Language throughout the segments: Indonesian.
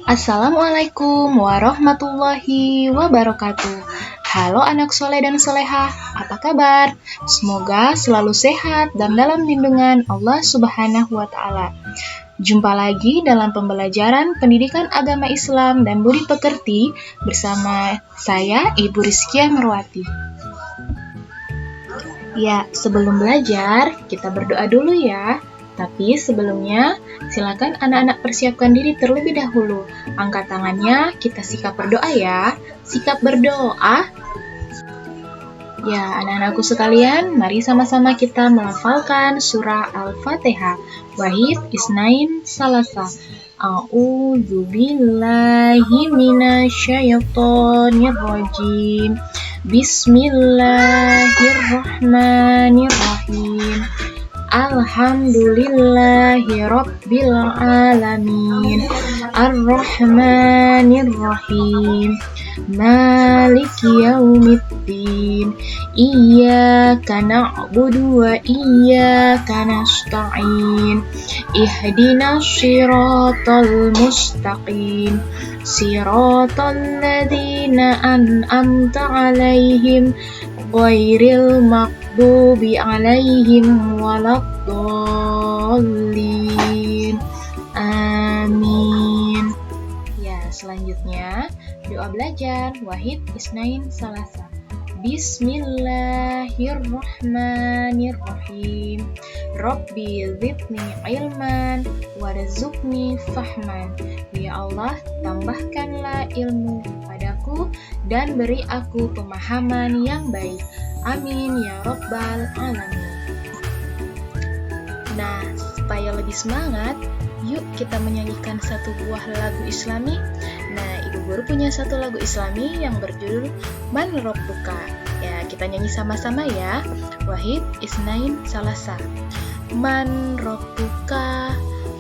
Assalamualaikum warahmatullahi wabarakatuh. Halo anak soleh dan solehah, apa kabar? Semoga selalu sehat dan dalam lindungan Allah Subhanahu wa Ta'ala. Jumpa lagi dalam pembelajaran pendidikan agama Islam dan budi pekerti bersama saya, Ibu Rizkia Marwati. Ya, sebelum belajar, kita berdoa dulu ya. Tapi sebelumnya, silakan anak-anak persiapkan diri terlebih dahulu. Angkat tangannya, kita sikap berdoa ya. Sikap berdoa. Ya, anak-anakku sekalian, mari sama-sama kita melafalkan surah Al-Fatihah. Wahid Isnain Salasa. A'udzu billahi minasyaitonir rajim. Bismillahirrahmanirrahim. Alhamdulillahi Rabbil Alamin. Ar-Rahmanir-Rahim. Maliki Yaumiddin. Iyyaka na'budu wa iyyaka nasta'in. Ihdinas siratal mustaqim. Siratal ladzina an'amta 'alaihim ghairil maghdubi 'alaihim waladdallin. Amin. Ya, selanjutnya doa belajar Wahid Isnain Salasa. Bismillahirrahmanirrahim. Rabbi zidni ilman warzuqni fahman. Ya Allah, tambahkanlah ilmu padaku dan beri aku pemahaman yang baik. Amin ya Rabbal Alamin. Nah, supaya lebih semangat, yuk kita menyanyikan satu buah lagu Islami. Nah, Ibu Guru punya satu lagu Islami yang berjudul Man Rabbuka. Ya, kita nyanyi sama-sama ya. Wahid Isnain Salasa. Man Rabbuka,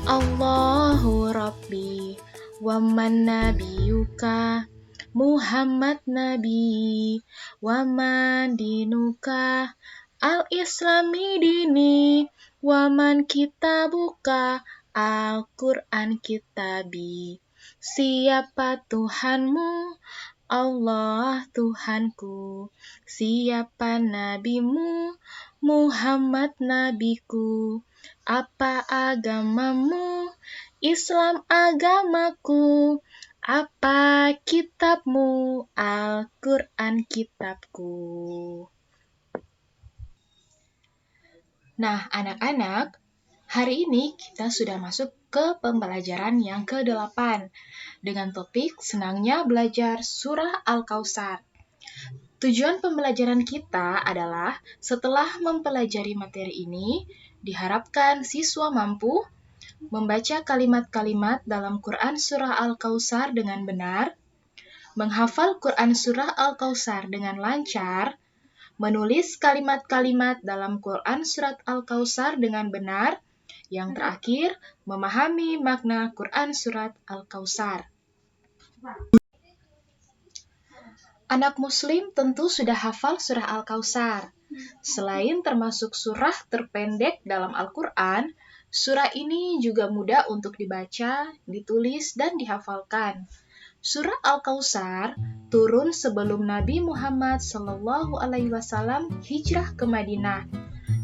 Allahu Rabbi, wa man nabiyuka, Muhammad Nabi, wa man dinuka, Al-Islami dini, wa man kitabuka, Al-Quran kitabi. Siapa Tuhanmu? Allah Tuhanku. Siapa nabimu? Muhammad nabiku. Apa agamamu? Islam agamaku. Apa kitabmu? Al-Quran kitabku. Nah, anak-anak, hari ini kita sudah masuk ke pembelajaran yang ke-8 dengan topik senangnya belajar surah Al-Kautsar. Tujuan pembelajaran kita adalah setelah mempelajari materi ini, diharapkan siswa mampu membaca kalimat-kalimat dalam Quran surah Al-Kautsar dengan benar, menghafal Quran surah Al-Kautsar dengan lancar, menulis kalimat-kalimat dalam Quran surat Al-Kautsar dengan benar, yang terakhir, memahami makna Quran surat Al-Kautsar. Anak muslim tentu sudah hafal surah Al-Kautsar. Selain termasuk surah terpendek dalam Al-Quran, surah ini juga mudah untuk dibaca, ditulis, dan dihafalkan. Surah Al-Kautsar turun sebelum Nabi Muhammad SAW hijrah ke Madinah.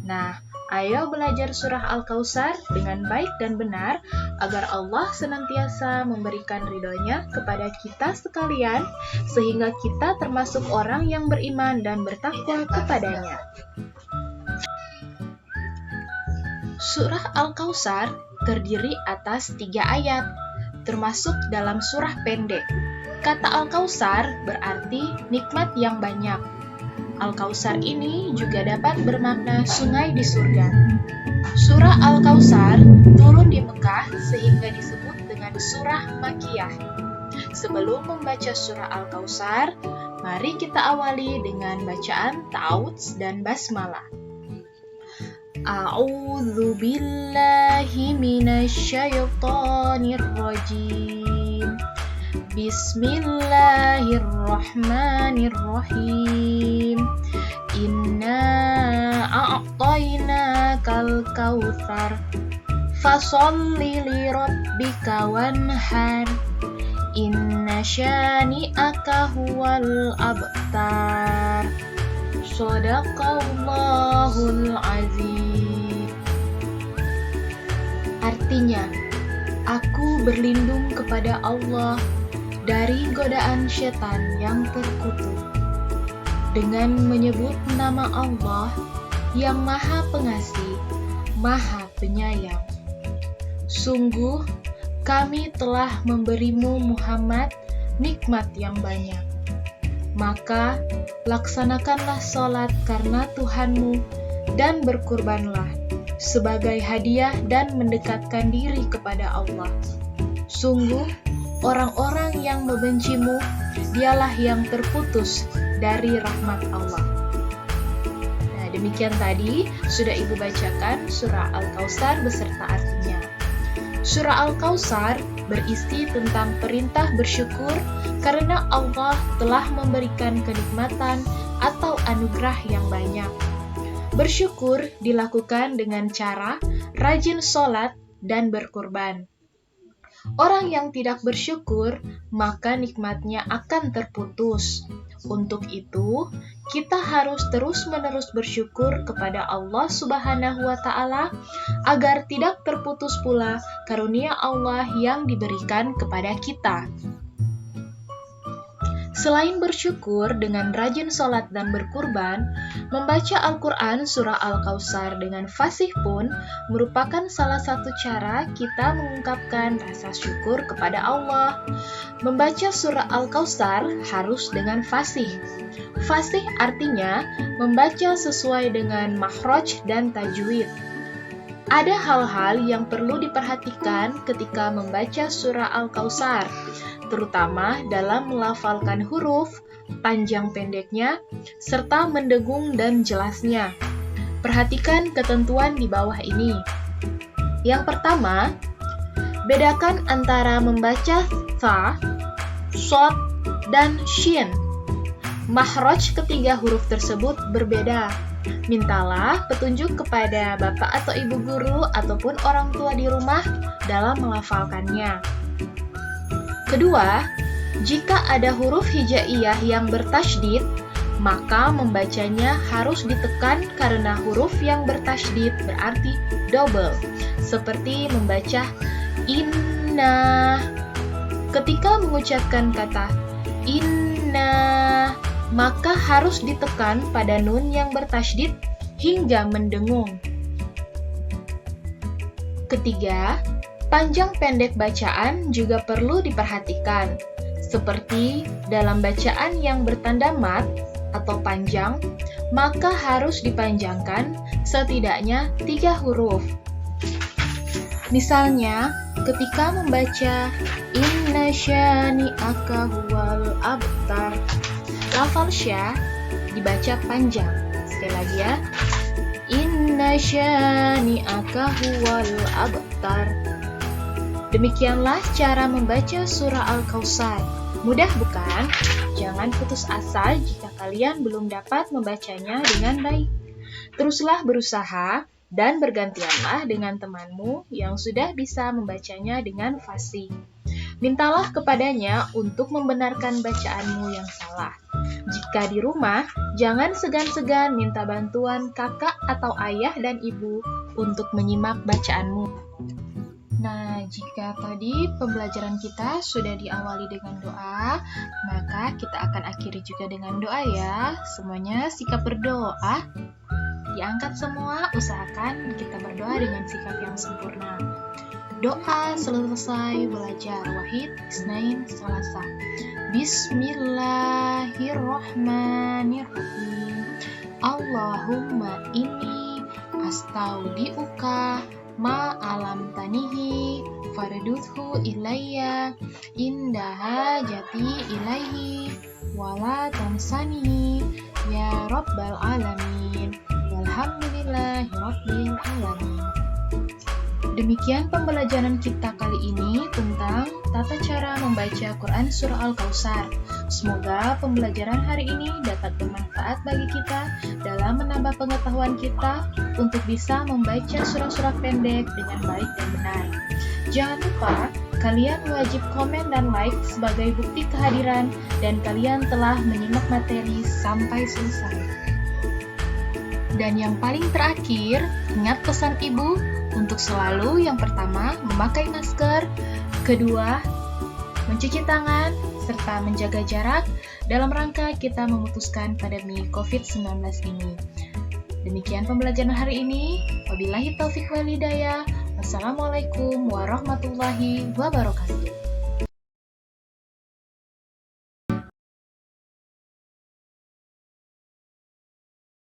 Nah, ayo belajar surah Al-Kautsar dengan baik dan benar agar Allah senantiasa memberikan ridhonya kepada kita sekalian sehingga kita termasuk orang yang beriman dan bertakwa kepadanya. Surah Al-Kautsar terdiri atas 3 ayat, termasuk dalam surah pendek. Kata Al-Kautsar berarti nikmat yang banyak. Al-Kautsar ini juga dapat bermakna sungai di surga. Surah Al-Kautsar turun di Mekah sehingga disebut dengan surah Makkiyah. Sebelum membaca surah Al-Kautsar, mari kita awali dengan bacaan ta'awudz dan basmalah. A'udzu billahi minasyaitonir rajim. Bismillahirrahmanirrahim. Inna a'tainakal kautsar. Fasholli li rabbika wanhar. Inna syani'aka huwal abtar. Shadaqallahul azim. Artinya, aku berlindung kepada Allah dari godaan setan yang terkutuk dengan menyebut nama Allah yang Maha Pengasih, Maha Penyayang. Sungguh, kami telah memberimu Muhammad nikmat yang banyak. Maka, laksanakanlah sholat karena Tuhanmu dan berkurbanlah sebagai hadiah dan mendekatkan diri kepada Allah. Sungguh, orang-orang yang membencimu, dialah yang terputus dari rahmat Allah. Nah, demikian tadi sudah Ibu bacakan surah Al-Kautsar beserta artinya. Surah Al-Kautsar berisi tentang perintah bersyukur karena Allah telah memberikan kenikmatan atau anugerah yang banyak. Bersyukur dilakukan dengan cara rajin sholat dan berkurban. Orang yang tidak bersyukur, maka nikmatnya akan terputus. Untuk itu, kita harus terus-menerus bersyukur kepada Allah Subhanahu wa Ta'ala agar tidak terputus pula karunia Allah yang diberikan kepada kita. Selain bersyukur dengan rajin sholat dan berkurban, membaca Al-Quran surah Al-Kautsar dengan fasih pun merupakan salah satu cara kita mengungkapkan rasa syukur kepada Allah. Membaca surah Al-Kautsar harus dengan fasih. Fasih artinya membaca sesuai dengan makhraj dan tajwid. Ada hal-hal yang perlu diperhatikan ketika membaca surah Al-Kautsar, terutama dalam melafalkan huruf, panjang pendeknya, serta mendengung dan jelasnya. Perhatikan ketentuan di bawah ini. Yang pertama, bedakan antara membaca tha, shod, dan shin. Makhraj ketiga huruf tersebut berbeda. Mintalah petunjuk kepada bapak atau ibu guru ataupun orang tua di rumah dalam melafalkannya. Kedua, jika ada huruf hijaiyah yang bertasydid, maka membacanya harus ditekan karena huruf yang bertasydid berarti double, seperti membaca inna. Ketika mengucapkan kata inna, maka harus ditekan pada nun yang bertasydid hingga mendengung. Ketiga, panjang pendek bacaan juga perlu diperhatikan, seperti dalam bacaan yang bertanda mat atau panjang, maka harus dipanjangkan setidaknya 3 huruf. Misalnya, ketika membaca inna syani'aka huwal abtar, lafal sya dibaca panjang. Sekali lagi ya, inna syani'aka huwal abtar. Demikianlah cara membaca surah Al-Kautsar. Mudah bukan? Jangan putus asa jika kalian belum dapat membacanya dengan baik. Teruslah berusaha dan bergantianlah dengan temanmu yang sudah bisa membacanya dengan fasih. Mintalah kepadanya untuk membenarkan bacaanmu yang salah. Jika di rumah, jangan segan-segan minta bantuan kakak atau ayah dan ibu untuk menyimak bacaanmu. Nah, jika tadi pembelajaran kita sudah diawali dengan doa, maka kita akan akhiri juga dengan doa ya. Semuanya sikap berdoa. Diangkat semua, usahakan kita berdoa dengan sikap yang sempurna. Doa selesai belajar Wahid Isnain Salasa. Bismillahirrahmanirrahim. Allahumma inni astaudiuka ma alam tanihi faraduthu ilayya indaha jati ilaihi wala tansani ya rabbal alamin walhamdulillahi rabbil alamin. Demikian pembelajaran kita kali ini tentang tata cara membaca Quran Surah Al-Kautsar. Semoga pembelajaran hari ini dapat bermanfaat bagi kita dalam menambah pengetahuan kita untuk bisa membaca surah-surah pendek dengan baik dan benar. Jangan lupa, Kalian wajib komen dan like sebagai bukti kehadiran dan kalian telah menyimak materi sampai selesai. Dan yang paling terakhir, ingat pesan ibu untuk selalu yang pertama memakai masker, kedua mencuci tangan, serta menjaga jarak dalam rangka kita memutuskan pandemi COVID-19 ini. Demikian pembelajaran hari ini. Wabillahi taufiq wal hidayah. Wassalamualaikum warahmatullahi wabarakatuh.